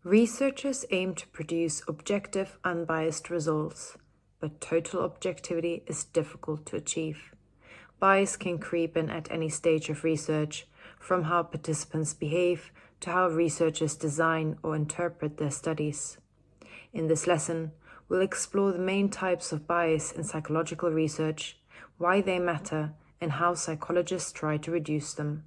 Researchers aim to produce objective, unbiased results, but total objectivity is difficult to achieve. Bias can creep in at any stage of research, from how participants behave to how researchers design or interpret their studies. In this lesson, we'll explore the main types of bias in psychological research, why they matter, and how psychologists try to reduce them.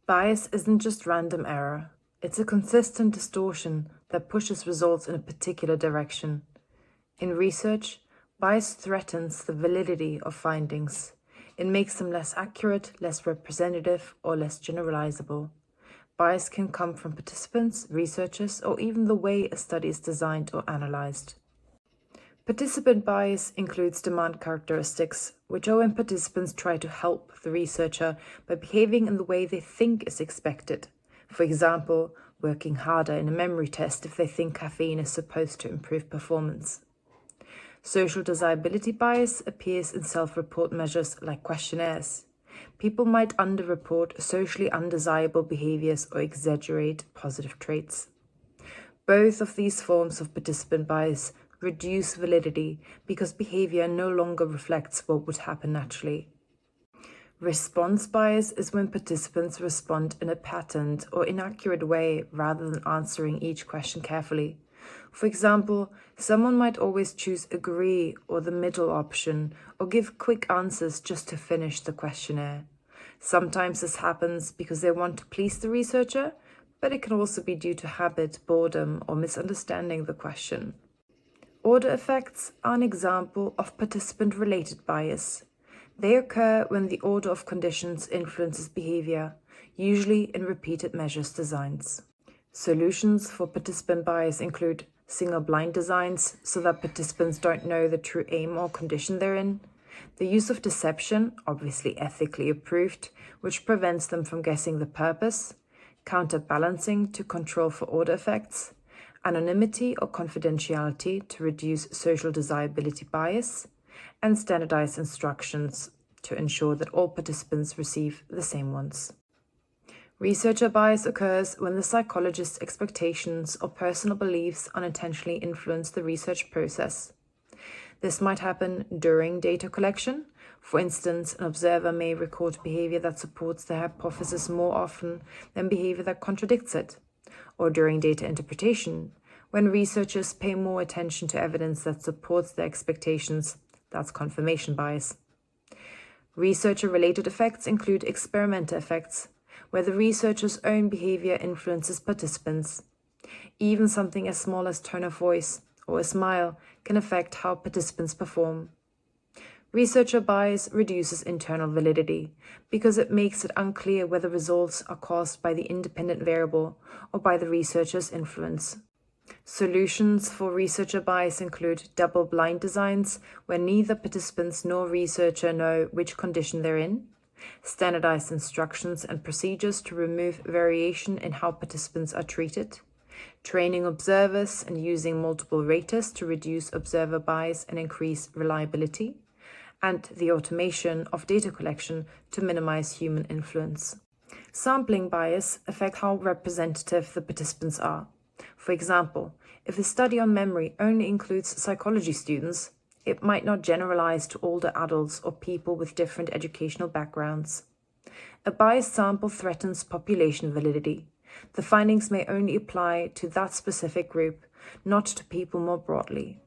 Bias isn't just random error. It's a consistent distortion that pushes results in a particular direction. In research, bias threatens the validity of findings. It makes them less accurate, less representative, or less generalizable. Bias can come from participants, researchers, or even the way a study is designed or analyzed. Participant bias includes demand characteristics, which are when participants try to help the researcher by behaving in the way they think is expected. For example, working harder in a memory test if they think caffeine is supposed to improve performance. Social desirability bias appears in self-report measures like questionnaires. People might underreport socially undesirable behaviors or exaggerate positive traits. Both of these forms of participant bias reduce validity because behavior no longer reflects what would happen naturally. Response bias is when participants respond in a patterned or inaccurate way rather than answering each question carefully. For example, someone might always choose agree or the middle option, or give quick answers just to finish the questionnaire. Sometimes this happens because they want to please the researcher, but it can also be due to habit, boredom, or misunderstanding the question. Order effects are an example of participant-related bias. They occur when the order of conditions influences behavior, usually in repeated measures designs. Solutions for participant bias include single-blind designs so that participants don't know the true aim or condition they're in, the use of deception, obviously ethically approved, which prevents them from guessing the purpose, counterbalancing to control for order effects, anonymity or confidentiality to reduce social desirability bias, and standardized instructions to ensure that all participants receive the same ones. Researcher bias occurs when the psychologist's expectations or personal beliefs unintentionally influence the research process. This might happen during data collection. For instance, an observer may record behavior that supports the hypothesis more often than behavior that contradicts it, or during data interpretation, when researchers pay more attention to evidence that supports their expectations. That's confirmation bias. Researcher-related effects include experimenter effects, where the researcher's own behavior influences participants. Even something as small as tone of voice or a smile can affect how participants perform. Researcher bias reduces internal validity because it makes it unclear whether results are caused by the independent variable or by the researcher's influence. Solutions for researcher bias include double-blind designs where neither participants nor researcher know which condition they're in, standardized instructions and procedures to remove variation in how participants are treated, training observers and using multiple raters to reduce observer bias and increase reliability, and the automation of data collection to minimize human influence. Sampling bias affects how representative the participants are. For example, if a study on memory only includes psychology students, it might not generalize to older adults or people with different educational backgrounds. A biased sample threatens population validity. The findings may only apply to that specific group, not to people more broadly.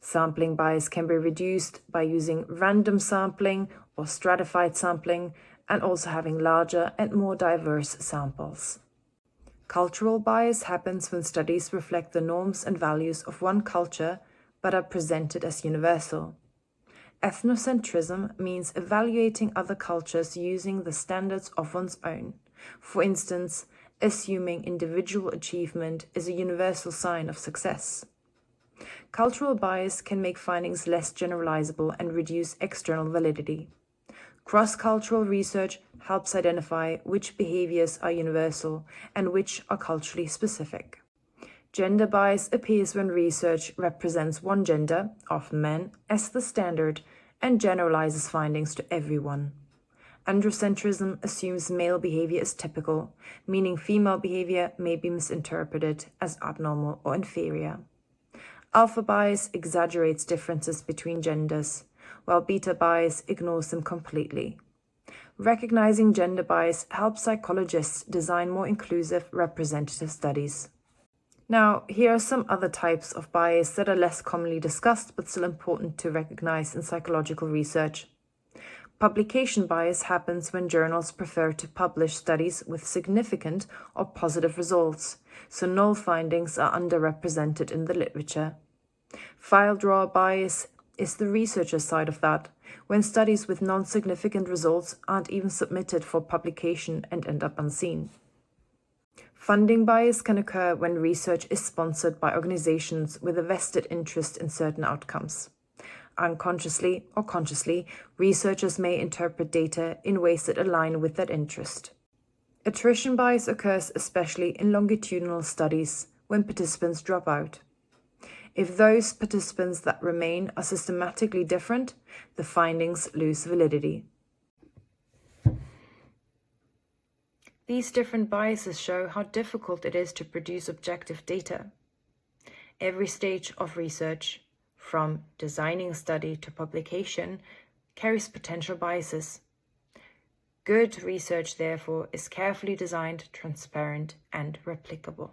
Sampling bias can be reduced by using random sampling or stratified sampling, and also having larger and more diverse samples. Cultural bias happens when studies reflect the norms and values of one culture but are presented as universal. Ethnocentrism means evaluating other cultures using the standards of one's own. For instance, assuming individual achievement is a universal sign of success. Cultural bias can make findings less generalizable and reduce external validity. Cross-cultural research helps identify which behaviors are universal and which are culturally specific. Gender bias appears when research represents one gender, often men, as the standard and generalizes findings to everyone. Androcentrism assumes male behavior is typical, meaning female behavior may be misinterpreted as abnormal or inferior. Alpha bias exaggerates differences between genders, while beta bias ignores them completely. Recognizing gender bias helps psychologists design more inclusive, representative studies. Now, here are some other types of bias that are less commonly discussed but still important to recognize in psychological research. Publication bias happens when journals prefer to publish studies with significant or positive results, so null findings are underrepresented in the literature. File drawer bias is the researcher side of that, when studies with non-significant results aren't even submitted for publication and end up unseen. Funding bias can occur when research is sponsored by organizations with a vested interest in certain outcomes. Unconsciously or consciously, researchers may interpret data in ways that align with that interest. Attrition bias occurs especially in longitudinal studies when participants drop out. If those participants that remain are systematically different, the findings lose validity. These different biases show how difficult it is to produce objective data. Every stage of research, from designing a study to publication, carries potential biases. Good research, therefore, is carefully designed, transparent, and replicable.